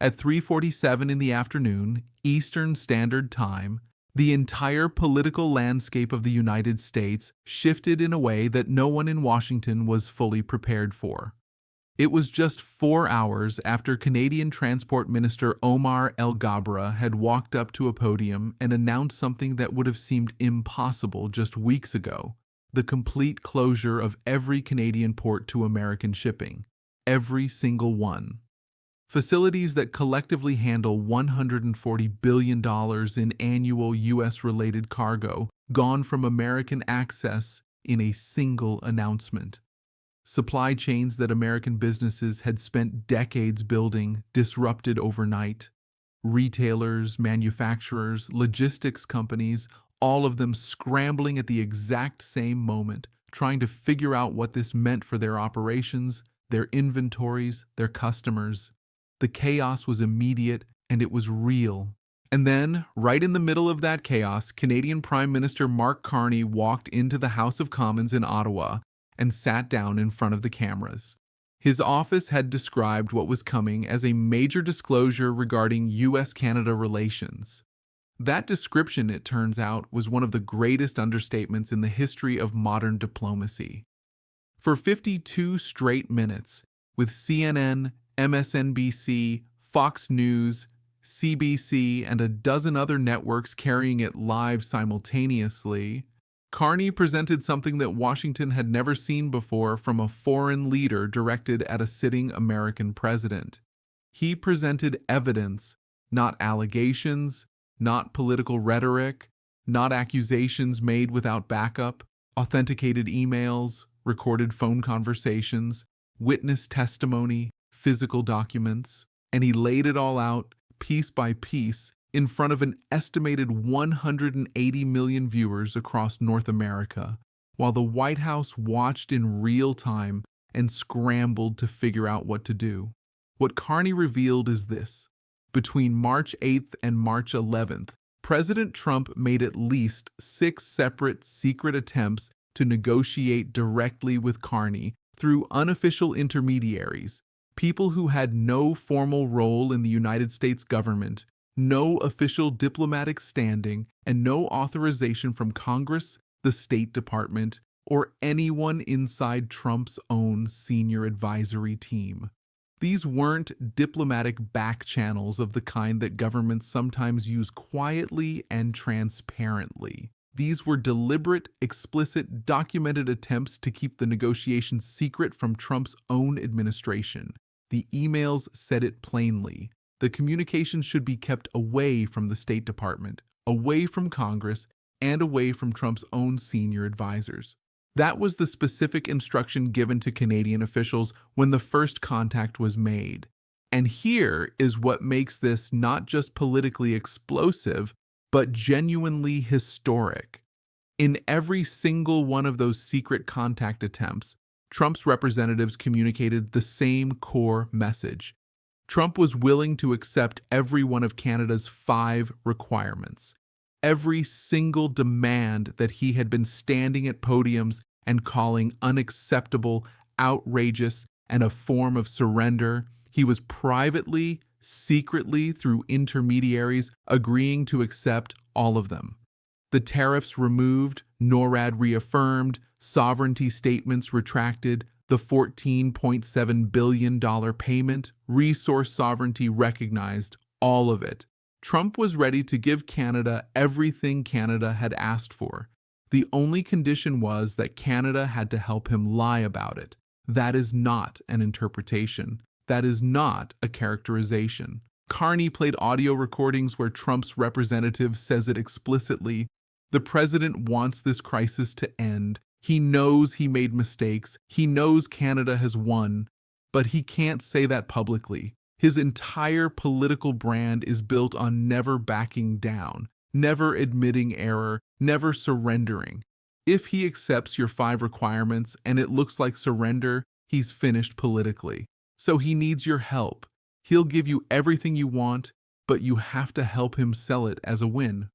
At 3:47 in the afternoon, Eastern Standard Time, the entire political landscape of the United States shifted in a way that no one in Washington was fully prepared for. It was just 4 hours after Canadian Transport Minister Omar El Gabra had walked up to a podium and announced something that would have seemed impossible just weeks ago: the complete closure of every Canadian port to American shipping. Every single one. Facilities that collectively handle $140 billion in annual U.S.-related cargo gone from American access in a single announcement. Supply chains that American businesses had spent decades building disrupted overnight. Retailers, manufacturers, logistics companies, all of them scrambling at the exact same moment, trying to figure out what this meant for their operations, their inventories, their customers. The chaos was immediate and it was real. And then, right in the middle of that chaos, Canadian Prime Minister Mark Carney walked into the House of Commons in Ottawa and sat down in front of the cameras. His office had described what was coming as a major disclosure regarding U.S.-Canada relations. That description, it turns out, was one of the greatest understatements in the history of modern diplomacy. For 52 straight minutes, with CNN, MSNBC, Fox News, CBC, and a dozen other networks carrying it live simultaneously, Carney presented something that Washington had never seen before from a foreign leader directed at a sitting American president. He presented evidence, not allegations, not political rhetoric, not accusations made without backup, authenticated emails, recorded phone conversations, witness testimony, physical documents, and he laid it all out, piece by piece, in front of an estimated 180 million viewers across North America, while the White House watched in real time and scrambled to figure out what to do. What Carney revealed is this: between March 8th and March 11th, President Trump made at least 6 separate secret attempts to negotiate directly with Carney through unofficial intermediaries, people who had no formal role in the United States government, no official diplomatic standing, and no authorization from Congress, the State Department, or anyone inside Trump's own senior advisory team. These weren't diplomatic back channels of the kind that governments sometimes use quietly and transparently. These were deliberate, explicit, documented attempts to keep the negotiations secret from Trump's own administration. The emails said it plainly. The communications should be kept away from the State Department, away from Congress, and away from Trump's own senior advisors. That was the specific instruction given to Canadian officials when the first contact was made. And here is what makes this not just politically explosive, but genuinely historic. In every single one of those secret contact attempts, Trump's representatives communicated the same core message. Trump was willing to accept every one of Canada's 5 requirements, every single demand that he had been standing at podiums and calling unacceptable, outrageous, and a form of surrender. He was privately, secretly, through intermediaries, agreeing to accept all of them. The tariffs removed, NORAD reaffirmed, sovereignty statements retracted, the $14.7 billion payment, resource sovereignty recognized, all of it. Trump was ready to give Canada everything Canada had asked for. The only condition was that Canada had to help him lie about it. That is not an interpretation. That is not a characterization. Carney played audio recordings where Trump's representative says it explicitly. The president wants this crisis to end. He knows he made mistakes. He knows Canada has won, but he can't say that publicly. His entire political brand is built on never backing down, never admitting error, never surrendering. If he accepts your 5 requirements and it looks like surrender, he's finished politically. So he needs your help. He'll give you everything you want, but you have to help him sell it as a win.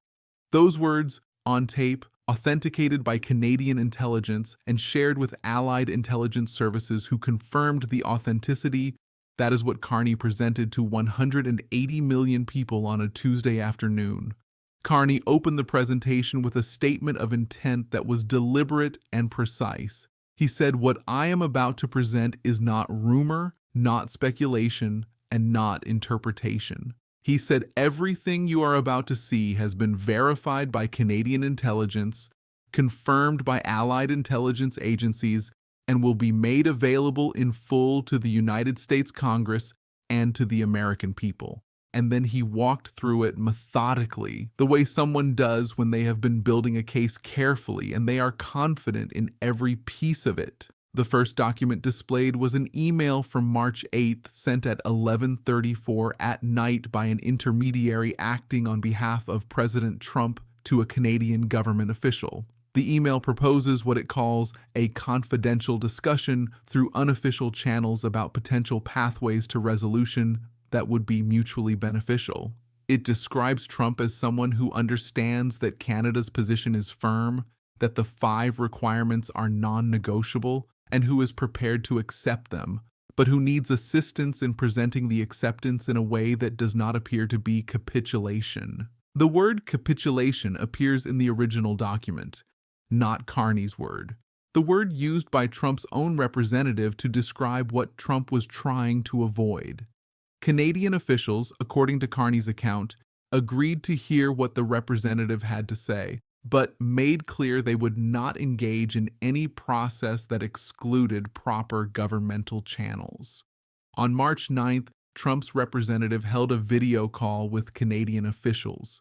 Those words, on tape, authenticated by Canadian intelligence and shared with allied intelligence services who confirmed the authenticity, That is what Carney presented to 180 million people on a Tuesday afternoon. Carney opened the presentation with a statement of intent that was deliberate and precise. He said, "What I am about to present is not rumor, not speculation, and not interpretation." He said, "Everything you are about to see has been verified by Canadian intelligence, confirmed by allied intelligence agencies, and will be made available in full to the United States Congress and to the American people." And then he walked through it methodically, the way someone does when they have been building a case carefully and they are confident in every piece of it. The first document displayed was an email from March 8th sent at 11:34 at night by an intermediary acting on behalf of President Trump to a Canadian government official. The email proposes what it calls a confidential discussion through unofficial channels about potential pathways to resolution that would be mutually beneficial. It describes Trump as someone who understands that Canada's position is firm, that the 5 requirements are non-negotiable, and who is prepared to accept them, but who needs assistance in presenting the acceptance in a way that does not appear to be capitulation. The word capitulation appears in the original document, not Carney's word. The word used by Trump's own representative to describe what Trump was trying to avoid. Canadian officials, according to Carney's account, agreed to hear what the representative had to say, but made clear they would not engage in any process that excluded proper governmental channels. On March 9th, Trump's representative held a video call with Canadian officials.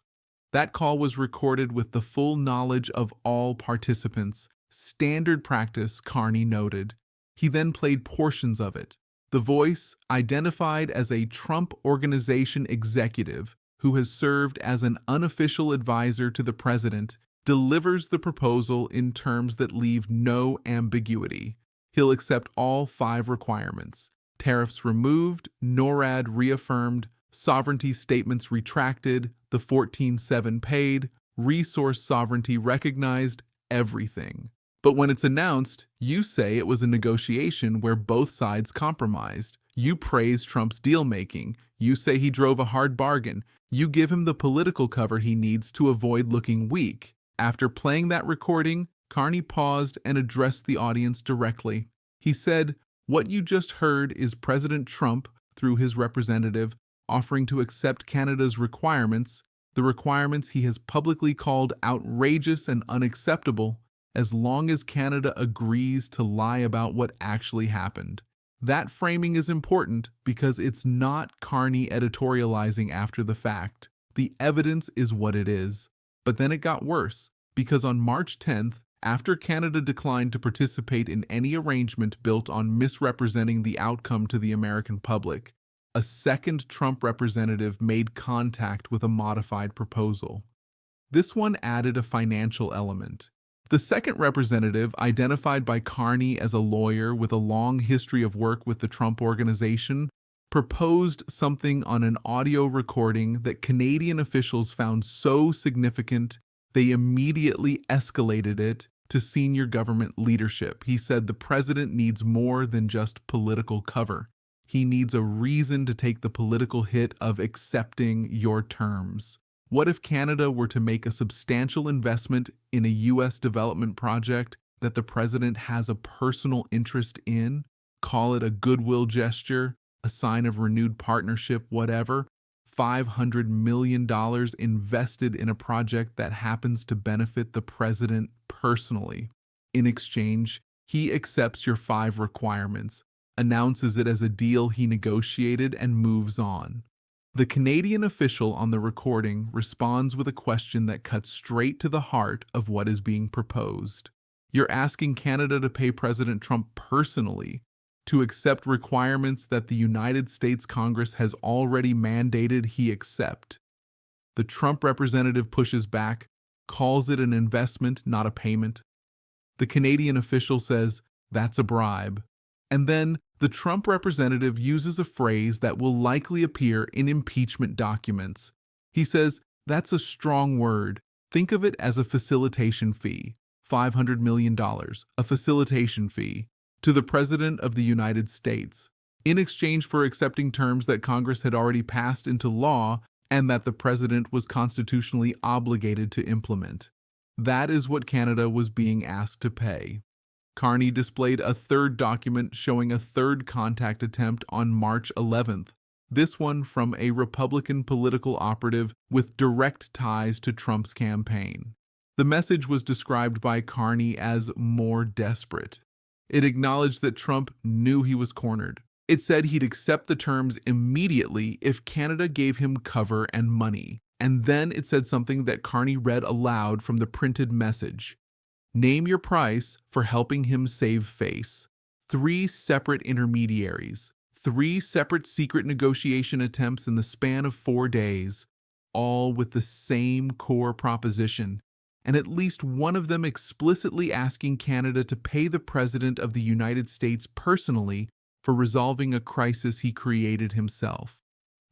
That call was recorded with the full knowledge of all participants, standard practice, Carney noted. He then played portions of it. The voice, identified as a Trump Organization executive who has served as an unofficial advisor to the president, delivers the proposal in terms that leave no ambiguity. He'll accept all 5 requirements: tariffs removed, NORAD reaffirmed, sovereignty statements retracted, the 14-7 paid, resource sovereignty recognized, everything. But when it's announced, you say it was a negotiation where both sides compromised. You praise Trump's deal-making. You say he drove a hard bargain. You give him the political cover he needs to avoid looking weak. After playing that recording, Carney paused and addressed the audience directly. He said, "What you just heard is President Trump, through his representative, offering to accept Canada's requirements, the requirements he has publicly called outrageous and unacceptable, as long as Canada agrees to lie about what actually happened." That framing is important because it's not Carney editorializing after the fact. The evidence is what it is. But then it got worse, because on March 10th, after Canada declined to participate in any arrangement built on misrepresenting the outcome to the American public, a second Trump representative made contact with a modified proposal. This one added a financial element. The second representative, identified by Carney as a lawyer with a long history of work with the Trump Organization, proposed something on an audio recording that Canadian officials found so significant they immediately escalated it to senior government leadership. He said the president needs more than just political cover. He needs a reason to take the political hit of accepting your terms. What if Canada were to make a substantial investment in a U.S. development project that the president has a personal interest in? Call it a goodwill gesture, a sign of renewed partnership, whatever. $500 million invested in a project that happens to benefit the president personally. In exchange, he accepts your 5 requirements, announces it as a deal he negotiated, and moves on. The Canadian official on the recording responds with a question that cuts straight to the heart of what is being proposed. You're asking Canada to pay President Trump personally to accept requirements that the United States Congress has already mandated he accept. The Trump representative pushes back, calls it an investment, not a payment. The Canadian official says, "That's a bribe." And then the Trump representative uses a phrase that will likely appear in impeachment documents. He says, "That's a strong word. Think of it as a facilitation fee. $500 million, a facilitation fee, to the President of the United States." in exchange for accepting terms that Congress had already passed into law and that the president was constitutionally obligated to implement. That is what Canada was being asked to pay. Carney displayed a third document showing a third contact attempt on March 11th, this one from a Republican political operative with direct ties to Trump's campaign. The message was described by Carney as more desperate. It acknowledged that Trump knew he was cornered. It said he'd accept the terms immediately if Canada gave him cover and money. And then it said something that Carney read aloud from the printed message. Name your price for helping him save face. 3 separate intermediaries, 3 separate secret negotiation attempts in the span of 4 days, all with the same core proposition, and at least one of them explicitly asking Canada to pay the President of the United States personally for resolving a crisis he created himself.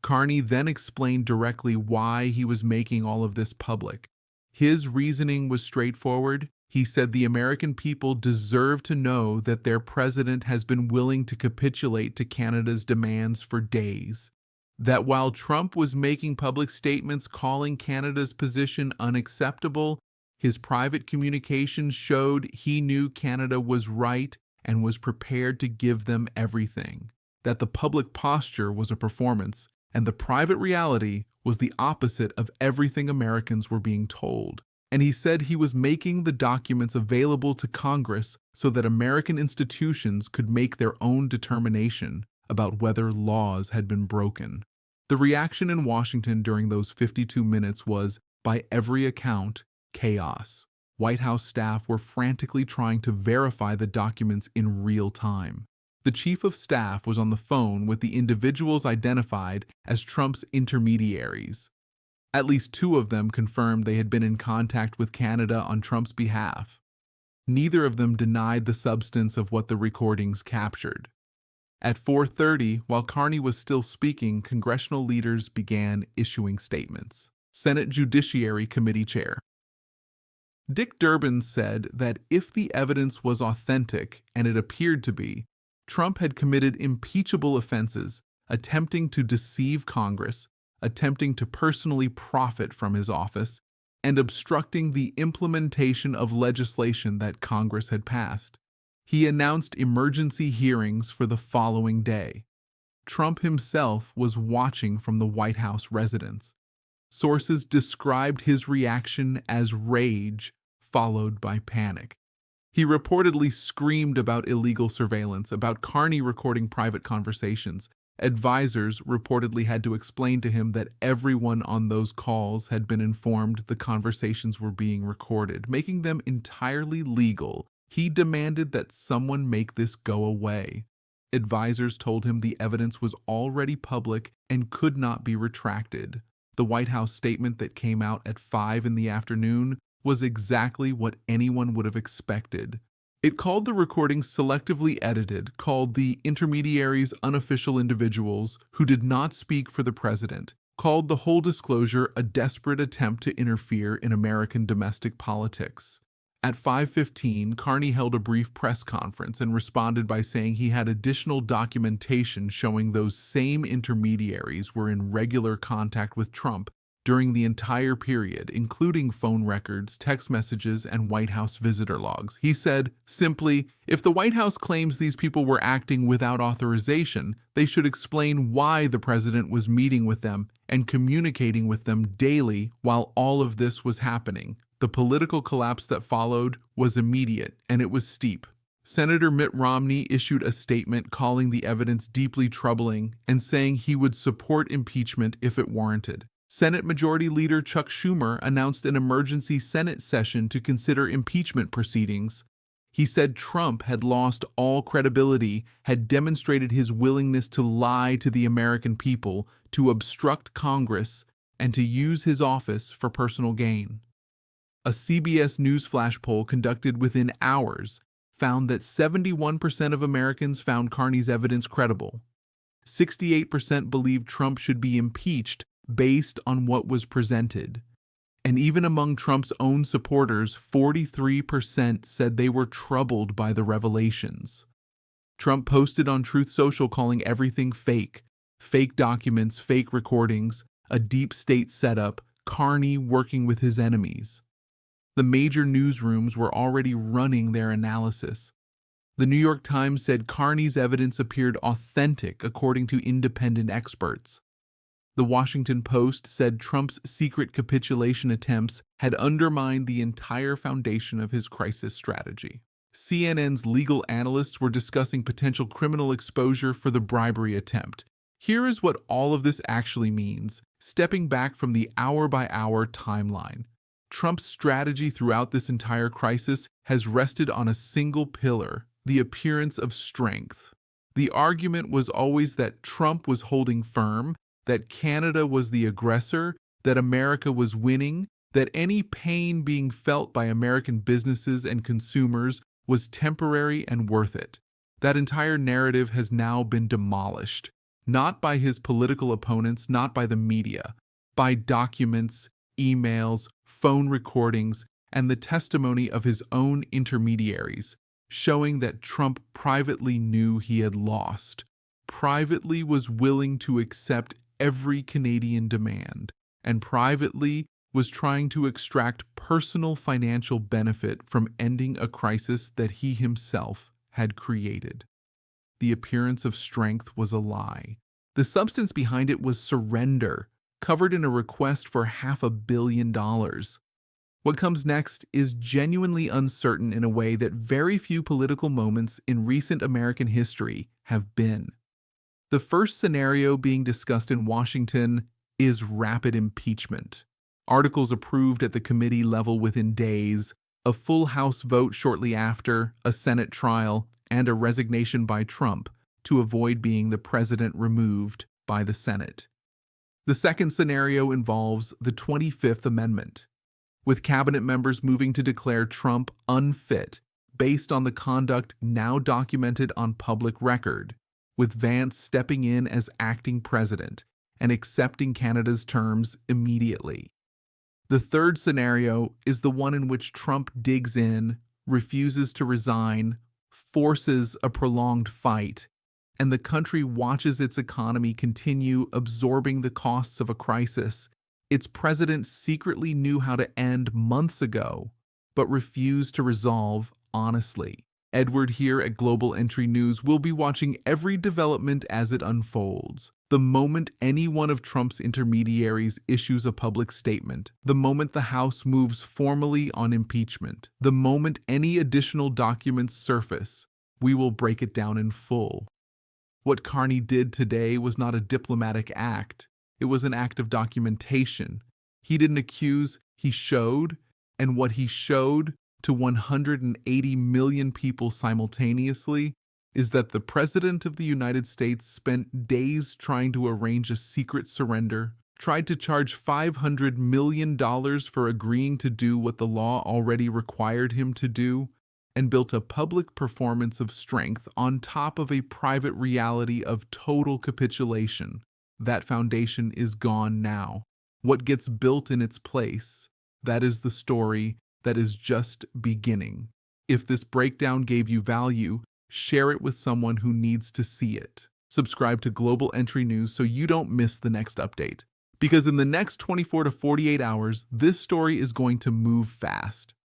Carney then explained directly why he was making all of this public. His reasoning was straightforward. He said the American people deserve to know that their president has been willing to capitulate to Canada's demands for days. That while Trump was making public statements calling Canada's position unacceptable, his private communications showed he knew Canada was right and was prepared to give them everything. That the public posture was a performance, and the private reality was the opposite of everything Americans were being told. And he said he was making the documents available to Congress so that American institutions could make their own determination about whether laws had been broken. The reaction in Washington during those 52 minutes was, by every account, chaos. White House staff were frantically trying to verify the documents in real time. The chief of staff was on the phone with the individuals identified as Trump's intermediaries. At least 2 of them confirmed they had been in contact with Canada on Trump's behalf. Neither of them denied the substance of what the recordings captured. At 4:30, while Carney was still speaking, congressional leaders began issuing statements. Senate Judiciary Committee Chair Dick Durbin said that if the evidence was authentic, and it appeared to be, Trump had committed impeachable offenses, attempting to deceive Congress, attempting to personally profit from his office, and obstructing the implementation of legislation that Congress had passed. He announced emergency hearings for the following day. Trump himself was watching from the White House residence. Sources described his reaction as rage, followed by panic. He reportedly screamed about illegal surveillance, about Carney recording private conversations. Advisors reportedly had to explain to him that everyone on those calls had been informed the conversations were being recorded, making them entirely legal. He demanded that someone make this go away. Advisors told him the evidence was already public and could not be retracted. The White House statement that came out at 5 in the afternoon was exactly what anyone would have expected. It called the recordings selectively edited, called the intermediaries unofficial individuals who did not speak for the president, called the whole disclosure a desperate attempt to interfere in American domestic politics. At 5:15, Carney held a brief press conference and responded by saying he had additional documentation showing those same intermediaries were in regular contact with Trump during the entire period, including phone records, text messages, and White House visitor logs. He said, simply, if the White House claims these people were acting without authorization, they should explain why the president was meeting with them and communicating with them daily while all of this was happening. The political collapse that followed was immediate, and it was steep. Senator Mitt Romney issued a statement calling the evidence deeply troubling and saying he would support impeachment if it warranted. Senate Majority Leader Chuck Schumer announced an emergency Senate session to consider impeachment proceedings. He said Trump had lost all credibility, had demonstrated his willingness to lie to the American people, to obstruct Congress, and to use his office for personal gain. A CBS News flash poll conducted within hours found that 71% of Americans found Carney's evidence credible. 68% believed Trump should be impeached based on what was presented. And even among Trump's own supporters, 43% said they were troubled by the revelations. Trump posted on Truth Social calling everything fake. Fake documents, fake recordings, a deep state setup, Carney working with his enemies. The major newsrooms were already running their analysis. The New York Times said Carney's evidence appeared authentic according to independent experts. The Washington Post said Trump's secret capitulation attempts had undermined the entire foundation of his crisis strategy. CNN's legal analysts were discussing potential criminal exposure for the bribery attempt. Here is what all of this actually means, stepping back from the hour-by-hour timeline. Trump's strategy throughout this entire crisis has rested on a single pillar: the appearance of strength. The argument was always that Trump was holding firm, that Canada was the aggressor, that America was winning, that any pain being felt by American businesses and consumers was temporary and worth it. That entire narrative has now been demolished, not by his political opponents, not by the media, by documents, emails, phone recordings, and the testimony of his own intermediaries, showing that Trump privately knew he had lost, privately was willing to accept every Canadian demand, and privately was trying to extract personal financial benefit from ending a crisis that he himself had created. The appearance of strength was a lie. The substance behind it was surrender, covered in a request for $500 million. What comes next is genuinely uncertain in a way that very few political moments in recent American history have been. The first scenario being discussed in Washington is rapid impeachment. Articles approved at the committee level within days, a full House vote shortly after, a Senate trial, and a resignation by Trump to avoid being the president removed by the Senate. The second scenario involves the 25th Amendment, with cabinet members moving to declare Trump unfit based on the conduct now documented on public record, with Vance stepping in as acting president and accepting Canada's terms immediately. The third scenario is the one in which Trump digs in, refuses to resign, forces a prolonged fight, and the country watches its economy continue absorbing the costs of a crisis its president secretly knew how to end months ago, but refused to resolve honestly. Edward here at Global Entry News will be watching every development as it unfolds. The moment any one of Trump's intermediaries issues a public statement, the moment the House moves formally on impeachment, the moment any additional documents surface, we will break it down in full. What Carney did today was not a diplomatic act. It was an act of documentation. He didn't accuse, he showed, and what he showed to 180 million people simultaneously is that the President of the United States spent days trying to arrange a secret surrender, tried to charge $500 million for agreeing to do what the law already required him to do, and built a public performance of strength on top of a private reality of total capitulation. That foundation is gone now. What gets built in its place? That is the story that is just beginning. If this breakdown gave you value, share it with someone who needs to see it. Subscribe to Global Entry News so you don't miss the next update. Because in the next 24 to 48 hours, this story is going to move fast.